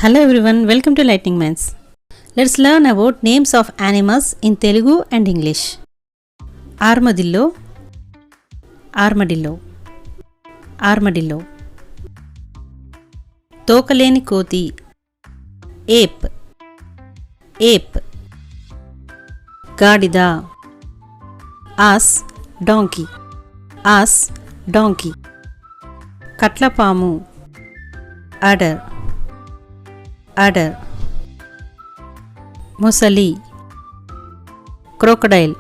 Hello everyone, welcome to Lightning Minds. Let's learn about names of animals in Telugu and English. Armadillo, armadillo, armadillo. Tokaleni koti, ape, ape. Gadida, ass, donkey, ass, donkey. Katlapamu, adder, adder. Musali, crocodile,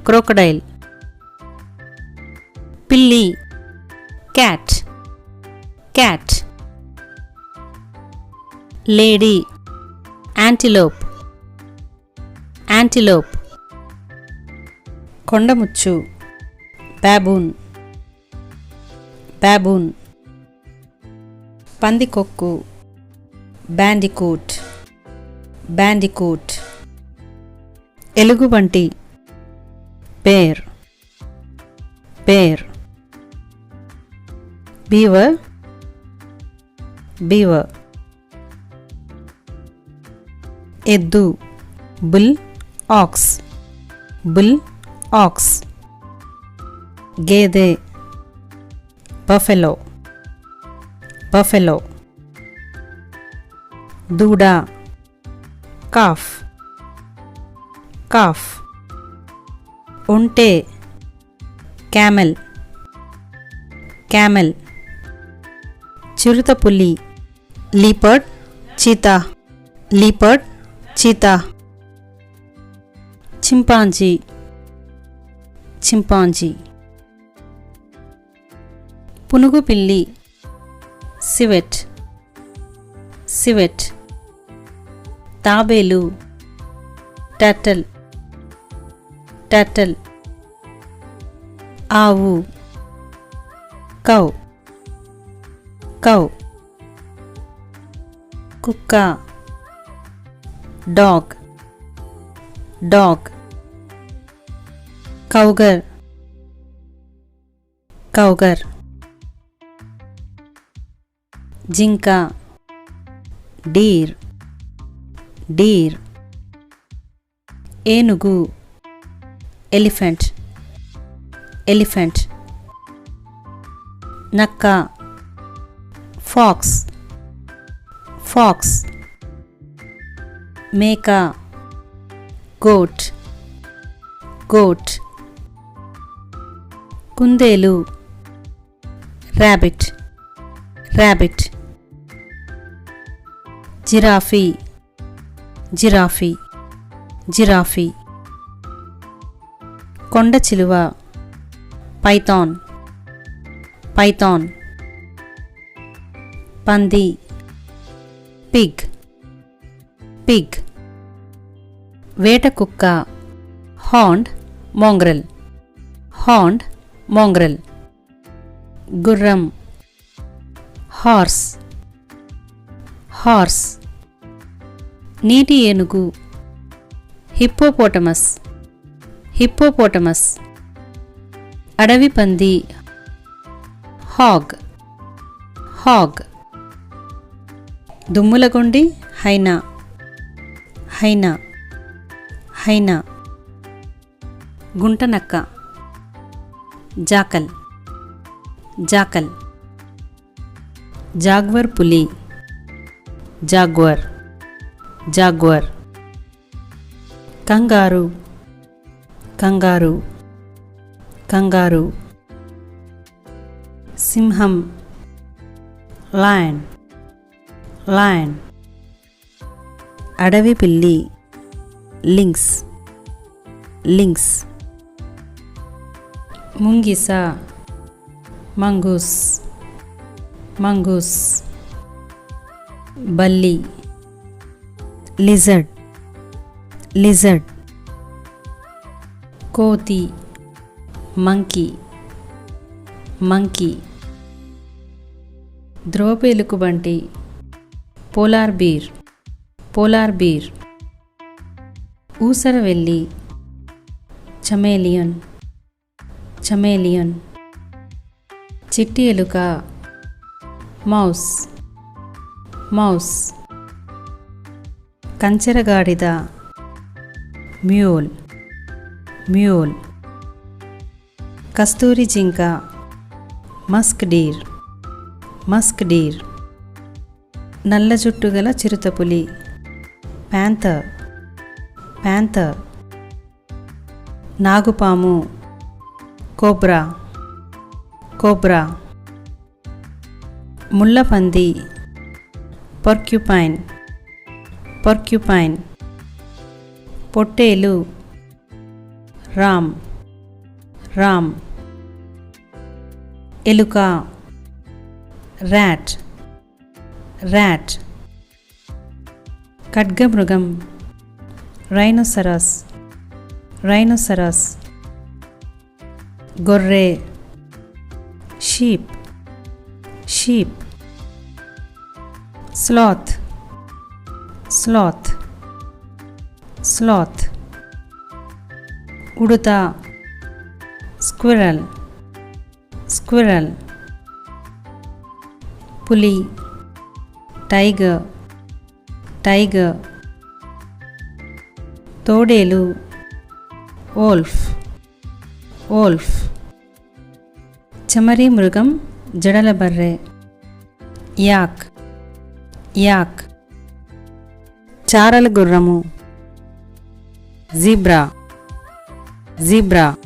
crocodile. Pilli, cat, cat. Lady, antelope, antelope. Kondamuchu, baboon, baboon. Pandikokku, bandicoot, bandicoot. Elugubanti, bear, bear. Beaver, beaver. Eddu, bull, ox, bull, ox. Gede, buffalo, buffalo. Duda, calf, calf. Unte, camel, camel. Chirutapulli, leopard, cheetah, leopard, cheetah. Chimpanzee, chimpanzee. Punugupilli, civet, civet. Tabelu, turtle, turtle. Avu, cow, cow. Kukka, dog, dog. Cougar, cougar. Jinka, deer, deer. Enugu, elephant, elephant. Nakka, fox, fox. Meka, goat, goat. Kundelu, rabbit, rabbit. Giraffe, giraffe, giraffe. Konda chiluva, python, python. Pandi, pig, pig. Veta kukka, horned, mongrel, horned, mongrel. Gurram, horse, horse. నీటి ఏనుగు, hippopotamus, hippopotamus. అడవి పంది, hog, hog. దుమ్ములగొండి, hyena, hyena, hyena. గుంటనక్క, jackal, jackal. Jaguar పులి, jaguar, jaguar. Kangaroo, kangaroo, kangaroo. సింహం, lion, lion. అడవి పిల్లి, lynx, lynx. ముంగిస, మంగూస్, మంగూస్. బల్లి, లిజర్డ్, లిజర్డ్. కోతి, మంకీ, మంకీ. ధ్రువపు ఎలుగుబంటి, పోలార్ బీర్, పోలార్ బీర్. ఊసరవెల్లి, చమేలియన్, చమేలియన్. చిట్టి ఎలుక, మౌస్, మౌస్. కంచెరగాడిద మ్యూల్, మ్యూల్. కస్తూరి జింక మస్క్ డీర్, మస్క్ డీర్. నల్ల జుట్టు గల చిరుతపులి ప్యాంథర్, ప్యాంథర్. నాగుపాము కోబ్రా, కోబ్రా. ముళ్ళపంది పర్క్యుపైన్, పర్క్యుపైన్. పొట్టేలు రామ్, రామ్. ఎలుక ర్యాట్, ర్యాట్. ఖడ్గమృగం rhinoceros, rhinoceros. గొర్రె sheep, sheep. Sloth, sloth, sloth. ఉడుత స్క్విరల్, స్క్విరల్. పులి టైగర్, టైగర్. తోడేలు వోల్ఫ్, వోల్ఫ్. చెమరీ మృగం జడల బర్రె యాక్, యాక్. చారల గుర్రము జీబ్రా, జీబ్రా.